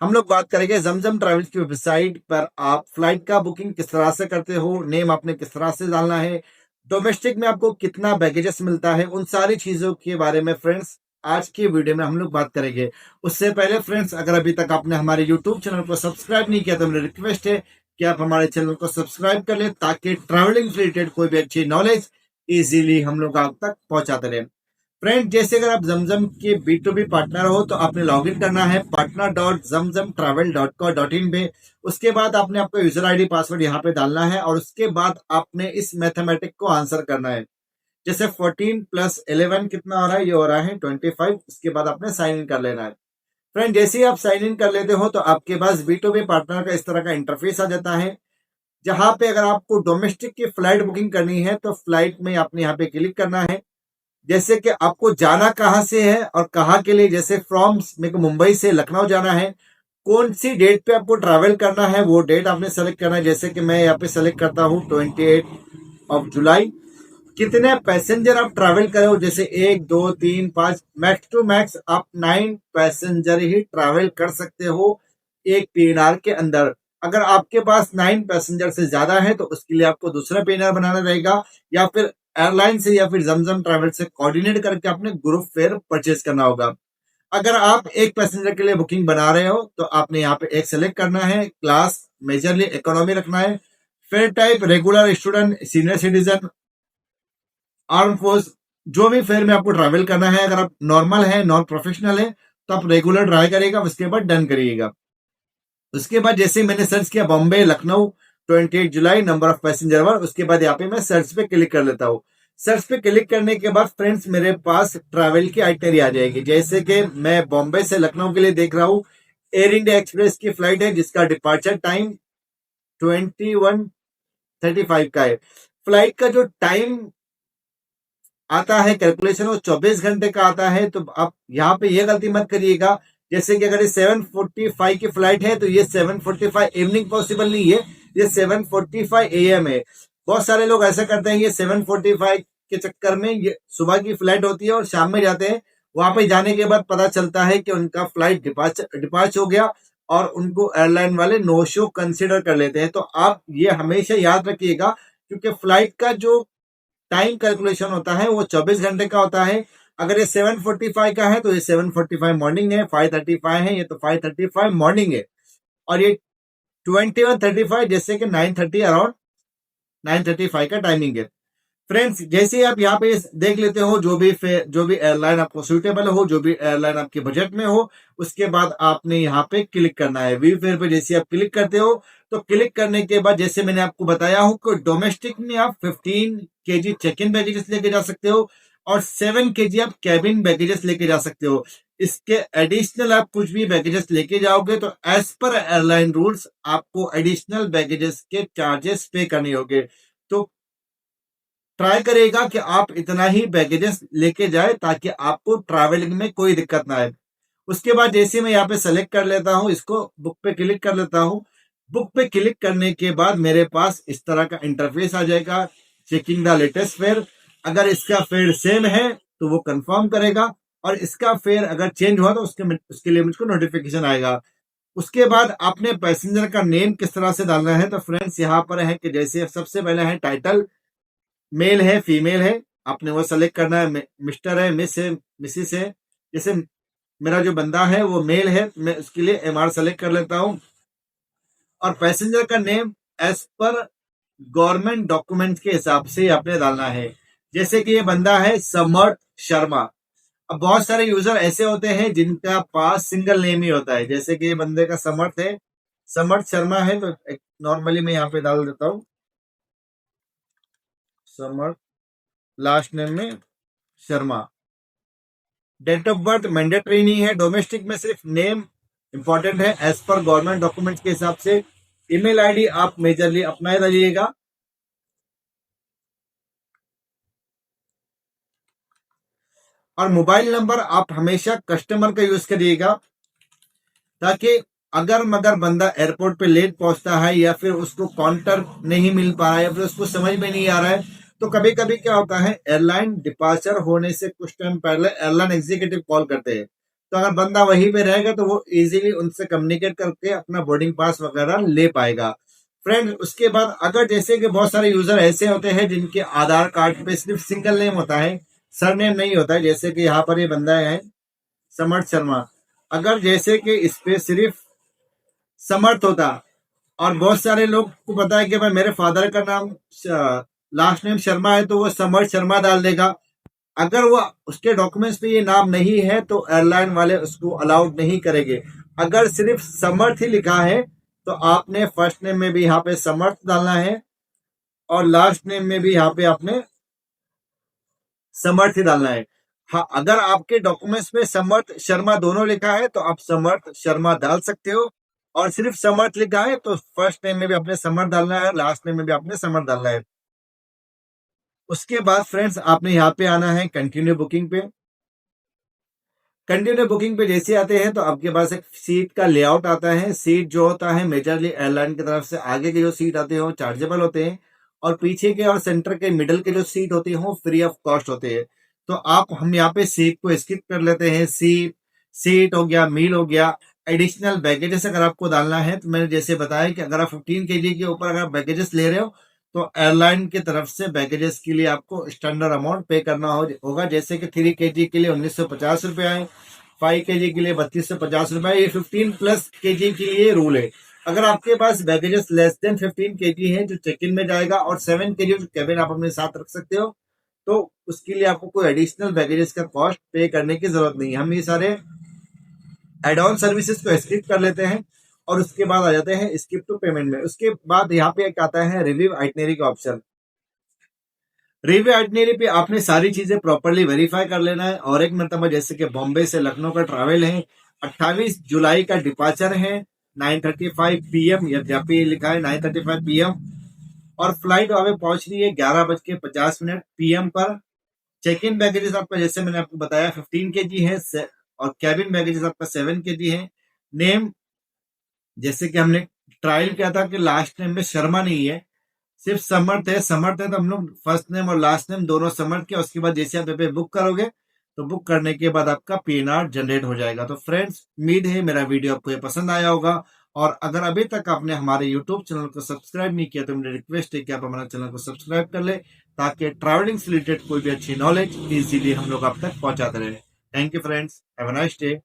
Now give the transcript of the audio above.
हम लोग बात करेंगे जमजम ट्रैवल्स की वेबसाइट पर आप फ्लाइट का बुकिंग किस तरह से करते हो, नेम आपने किस तरह से डालना है, डोमेस्टिक में आपको कितना बैगेजेस मिलता है, उन सारी चीजों के बारे में फ्रेंड्स आज की वीडियो में हम लोग बात करेंगे। उससे पहले फ्रेंड्स, अगर अभी तक आपने हमारे यूट्यूब चैनल को सब्सक्राइब नहीं किया तो मेरी रिक्वेस्ट है कि आप हमारे चैनल को सब्सक्राइब कर लें ताकि ट्रैवलिंग से रिलेटेड कोई भी अच्छी नॉलेज इजीली हम लोग आप तक पहुंचाते रहे। फ्रेंड, जैसे अगर आप जमजम के B2B पार्टनर हो तो आपने लॉग इन करना है partner.zamzamtravel.co.in पे। उसके बाद आपने आपका यूजर आईडी पासवर्ड यहाँ पे डालना है और उसके बाद आपने इस मैथमेटिक को आंसर करना है। जैसे 14 प्लस 11 कितना हो रहा है, ये हो रहा है 25। इसके बाद आपने साइन इन कर लेना है। फ्रेंड, जैसे ही आप साइन इन कर लेते हो तो आपके पास B2B पार्टनर का इस तरह का इंटरफेस आ जाता है, जहां पे अगर आपको डोमेस्टिक की फ्लाइट बुकिंग करनी है तो फ्लाइट में आपने यहाँ पे क्लिक करना है। जैसे कि आपको जाना कहाँ से है और कहाँ के लिए, जैसे फ्रॉम मेरे को मुंबई से लखनऊ जाना है, कौन सी डेट पे आपको ट्रैवल करना है वो डेट आपने सेलेक्ट करना है। जैसे कि मैं यहाँ पे सेलेक्ट करता हूँ 28 जुलाई। कितने पैसेंजर आप ट्रैवल करे हो, जैसे 1 2 3 5, मैक्स टू मैक्स आप 9 पैसेंजर ही ट्रैवल कर सकते हो एक पीएनआर के अंदर। अगर आपके पास 9 पैसेंजर से ज्यादा है तो उसके लिए आपको दूसरा पीएनआर बनाना रहेगा, या फिर एयरलाइन से या फिर जमजम ट्रैवल से कोऑर्डिनेट करके अपने ग्रुप फेयर परचेज करना होगा। अगर आप एक पैसेंजर के लिए बुकिंग बना रहे हो तो आपने यहाँ पे एक सेलेक्ट करना है, क्लास मेजरली इकोनॉमी रखना है, fair type regular student senior citizen arm force, जो भी फेयर में आपको ट्रैवल करना है। अगर आप नॉर्मल है नॉन प्रोफेशनल है तो आप रेगुलर ट्राई करिएगा, उसके बाद डन करिएगा। उसके बाद जैसे मैंने सर्च किया बॉम्बे लखनऊ 28 जुलाई, नंबर ऑफ पैसेंजर वन, उसके बाद यहाँ पे मैं सर्च पे क्लिक कर लेता हूँ। सर्च पे क्लिक करने के बाद फ्रेंड्स मेरे पास ट्रैवल की आइटनरी आ जाएगी। जैसे कि मैं बॉम्बे से लखनऊ के लिए देख रहा हूँ, एयर इंडिया एक्सप्रेस की फ्लाइट है जिसका डिपार्चर टाइम 21:35 का है। फ्लाइट का जो टाइम आता है कैलकुलेशन वो 24 घंटे का आता है। तो आप यहाँ पे ये गलती मत करिएगा, जैसे कि अगर ये 7:45 की फ्लाइट है तो ये 7:45 इवनिंग पॉसिबल नहीं है, ये 7:45 AM है। बहुत सारे लोग ऐसा करते हैं, ये 7:45 के चक्कर में ये सुबह की फ्लाइट होती है और शाम में जाते हैं। वहां पे जाने के बाद पता चलता है कि उनका फ्लाइट डिपार्च हो गया और उनको एयरलाइन वाले नो शो कंसिडर कर लेते हैं। तो आप ये हमेशा याद रखिएगा, क्योंकि फ्लाइट का जो टाइम कैलकुलेशन होता है वो 24 घंटे का होता है। अगर ये 7:45 का है तो ये 7:45 मॉर्निंग है, 5:35 है ये तो 5:35 मॉर्निंग है। और ये 21:35 जैसे कि 9:30 अराउंड 9:35 का टाइमिंग है। फ्रेंड्स, जैसे ही आप यहाँ पे देख लेते हो जो भी एयरलाइन आपको सूटेबल हो, जो भी एयरलाइन आपके बजट में हो, उसके बाद आपने यहाँ पे क्लिक करना है। वी फेयर पे जैसे आप क्लिक करते हो तो क्लिक करने के बाद जैसे मैंने आपको बताया हो कि डोमेस्टिक में आप 15 kg चेक इन बैगेजेस लेके जा सकते हो और 7 kg आप कैबिन बैगेजेस लेके जा सकते हो। इसके एडिशनल आप कुछ भी बैगेजेस लेके जाओगे तो एज पर एयरलाइन रूल्स आपको एडिशनल बैगेजेस के चार्जेस पे करने होंगे। तो ट्राई करेगा कि आप इतना ही बैगेजेस लेके जाए ताकि आपको ट्रैवलिंग में कोई दिक्कत ना आए। उसके बाद जैसे मैं यहाँ पे सेलेक्ट कर लेता हूँ, इसको बुक पे क्लिक कर लेता हूँ। बुक पे क्लिक करने के बाद मेरे पास इस तरह का इंटरफेस आ जाएगा, चेकिंग द लेटेस्ट फेयर। अगर इसका फेयर सेम है तो वो कंफर्म करेगा, और इसका फेयर अगर चेंज हुआ तो उसके लिए मुझको नोटिफिकेशन आएगा। उसके बाद आपने पैसेंजर का नेम किस तरह से डालना है, तो फ्रेंड्स यहाँ पर है कि जैसे सबसे पहले है टाइटल, मेल है फीमेल है, आपने वो सेलेक्ट करना है। मिस्टर है, मिस है, मिसिस है। जैसे मेरा जो बंदा है वो मेल है, मैं उसके लिए MR सेलेक्ट कर लेता हूँ। और पैसेंजर का name as per government document के हिसाब से आपने डालना है। जैसे कि ये बंदा है समर्थ शर्मा। अब बहुत सारे यूजर ऐसे होते हैं जिनका पास सिंगल नेम ही होता है, जैसे कि ये बंदे का समर्थ है, समर्थ शर्मा है, तो नॉर्मली मैं यहाँ पे डाल देता हूँ समर्थ, लास्ट नेम में Sharma. Date of birth mandatory नहीं है, डोमेस्टिक में सिर्फ नेम इंपॉर्टेंट है एज पर गवर्नमेंट डॉक्यूमेंट्स के हिसाब से। ईमेल आईडी आप मेजरली अपना ही डालिएगा। और मोबाइल नंबर आप हमेशा कस्टमर का यूज करिएगा, ताकि अगर मगर बंदा एयरपोर्ट पे लेट पहुंचता है या फिर उसको काउंटर नहीं मिल पा रहा है या फिर उसको समझ में नहीं आ रहा है, तो कभी कभी क्या होता है, एयरलाइन डिपार्चर होने से कुछ टाइम पहले एयरलाइन एग्जीक्यूटिव कॉल करते हैं। तो अगर बंदा वहीं पे रहेगा तो वो इजीली उनसे कम्युनिकेट करके अपना बोर्डिंग पास वगैरह ले पाएगा। फ्रेंड उसके बाद अगर जैसे कि बहुत सारे यूजर ऐसे होते हैं जिनके आधार कार्ड पे सिर्फ सिंगल नेम होता है, सरनेम नहीं होता है, जैसे कि यहाँ पर ये बंदा है समर्थ शर्मा, अगर जैसे कि इस पे सिर्फ समर्थ होता और बहुत सारे लोग को पता है कि भाई मेरे फादर का नाम लास्ट नेम शर्मा है तो वो समर्थ शर्मा डाल देगा। अगर वो उसके डॉक्यूमेंट्स पे ये नाम नहीं है तो एयरलाइन वाले उसको अलाउड नहीं करेंगे। अगर सिर्फ समर्थ ही लिखा है तो आपने फर्स्ट नेम में भी यहाँ पे समर्थ डालना है और लास्ट नेम में भी यहाँ पे आपने समर्थ ही डालना है। हाँ, अगर आपके डॉक्यूमेंट्स में समर्थ शर्मा दोनों लिखा है तो आप समर्थ शर्मा डाल सकते हो, और सिर्फ समर्थ लिखा है तो फर्स्ट नेम में भी आपने समर्थ डालना है, लास्ट नेम में भी आपने समर्थ डालना है। उसके बाद फ्रेंड्स आपने यहाँ पे आना है कंटिन्यू बुकिंग पे। कंटिन्यू बुकिंग पे जैसे आते हैं तो आपके पास एक सीट का लेआउट आता है। सीट जो होता है मेजरली एयरलाइन की तरफ से आगे के जो सीट आते हैं वो चार्जेबल होते हैं, और पीछे के और सेंटर के मिडल के जो सीट होती है वो फ्री ऑफ कॉस्ट होते हैं। तो आप हम यहाँ पे सीट को स्किप कर लेते हैं। सीट हो गया, मील हो गया। एडिशनल बैगेजेस अगर आपको डालना है तो मैंने जैसे बताया कि अगर आप 15 केजी के ऊपर अगर बैगेजेस ले रहे हो तो एयरलाइन की तरफ से बैगेजेस के लिए आपको स्टैंडर्ड अमाउंट पे करना होगा। जैसे कि 3 केजी के लिए 1950 रुपये आए, 5 केजी के लिए 3250 रुपए, ये 15 प्लस केजी के लिए रूल है। अगर आपके पास बैगेजेस लेस देन 15 केजी है जो चेक इन में जाएगा और 7 केजी जो कैबिन आप अपने साथ रख सकते हो, तो उसके लिए आपको कोई एडिशनल बैगेजेस का कॉस्ट पे करने की जरूरत नहीं है। हम ये सारे एड ऑन सर्विसेज को स्किप कर लेते हैं और उसके बाद आ जाते हैं स्किप टू पेमेंट में। उसके बाद यहाँ पे एक आता है रिव्यू आइटनरी का ऑप्शन। रिव्यू आइटनरी पे आपने सारी चीजें प्रॉपरली वेरीफाई कर लेना है। और एक मरतबा जैसे कि बॉम्बे से लखनऊ का ट्रैवल है, 28 जुलाई का डिपार्चर है 9:35 PM, यहाँ पे लिखा है 9:35 PM, और फ्लाइट वहां पे पहुंच रही है 11:50 PM पर। चेक इन बैगेजेस आपका जैसे मैंने आपको बताया 15 केजी है, और कैबिन बैगेजेस आपका 7 केजी है। नेम जैसे कि हमने ट्रायल किया था कि लास्ट नेम में शर्मा नहीं है, सिर्फ समर्थ है। समर्थ है तो हम लोग फर्स्ट नेम और लास्ट नेम दोनों समर्थ किया। उसके बाद जैसे आप पे बुक करोगे तो बुक करने के बाद आपका पीएनआर जनरेट हो जाएगा। तो फ्रेंड्स उम्मीद है मेरा वीडियो आपको ये पसंद आया होगा, और अगर अभी तक आपने हमारे यूट्यूब चैनल को सब्सक्राइब नहीं किया तो मेरी रिक्वेस्ट है कि आप हमारे चैनल को सब्सक्राइब कर ले, ताकि ट्रैवलिंग से रिलेटेड कोई भी अच्छी नॉलेज इजीली हम लोग आप तक पहुंचाते रहे। Thank you friends, have a nice day.